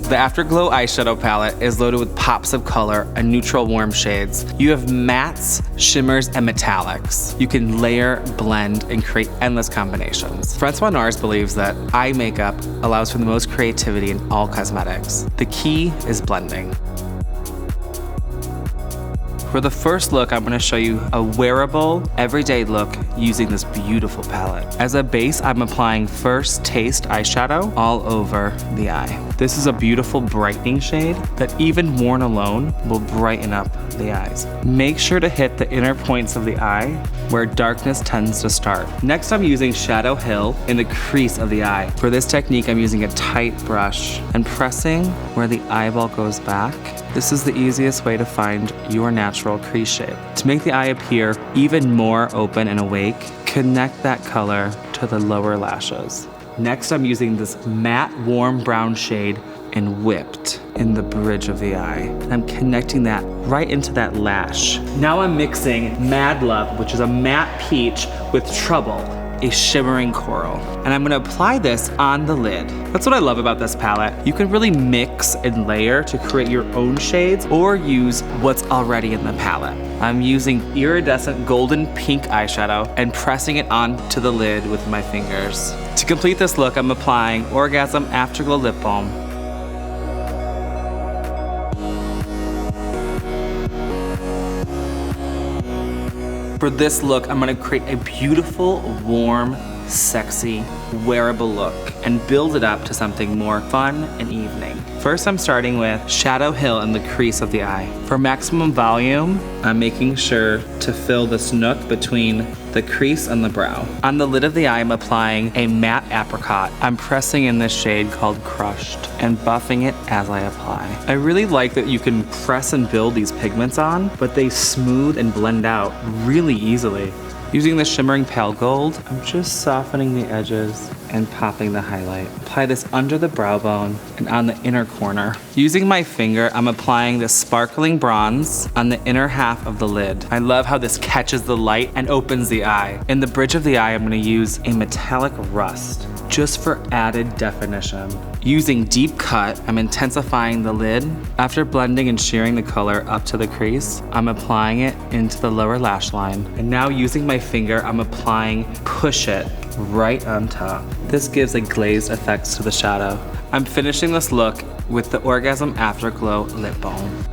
The Afterglow Eyeshadow Palette is loaded with pops of color and neutral warm shades. You have mattes, shimmers, and metallics. You can layer, blend, and create endless combinations. Francois NARS believes that eye makeup allows for the most creativity in all cosmetics. The key is blending. For the first look, I'm gonna show you a wearable, everyday look using this beautiful palette. As a base, I'm applying First Taste eyeshadow all over the eye. This is a beautiful brightening shade that even worn alone will brighten up the eyes. Make sure to hit the inner points of the eye where darkness tends to start. Next, I'm using Shadow Hill in the crease of the eye. For this technique, I'm using a tight brush and pressing where the eyeball goes back. This is the easiest way to find your natural crease shape. To make the eye appear even more open and awake, connect that color to the lower lashes. Next, I'm using this matte warm brown shade in Whipped in the bridge of the eye. And I'm connecting that right into that lash. Now I'm mixing Mad Love, which is a matte peach, with Trouble, a shimmering coral. And I'm gonna apply this on the lid. That's what I love about this palette. You can really mix and layer to create your own shades or use what's already in the palette. I'm using iridescent golden pink eyeshadow and pressing it onto the lid with my fingers. To complete this look, I'm applying ORGASM Afterglow Lip Balm. For this look, I'm gonna create a beautiful, warm, sexy, wearable look and build it up to something more fun and evening. First, I'm starting with Shadow Hill in the crease of the eye. For maximum volume, I'm making sure to fill this nook between the crease and the brow. On the lid of the eye, I'm applying a matte apricot. I'm pressing in this shade called Crushed and buffing it as I apply. I really like that you can press and build these pigments on, but they smooth and blend out really easily. Using the shimmering pale gold, I'm just softening the edges and popping the highlight. Apply this under the brow bone and on the inner corner. Using my finger, I'm applying this sparkling bronze on the inner half of the lid. I love how this catches the light and opens the eye. In the bridge of the eye, I'm gonna use a metallic rust just for added definition. Using Deep Cut, I'm intensifying the lid. After blending and shearing the color up to the crease, I'm applying it into the lower lash line. And now using my finger, I'm applying Push It right on top. This gives a glazed effect to the shadow. I'm finishing this look with the ORGASM Afterglow Lip Balm.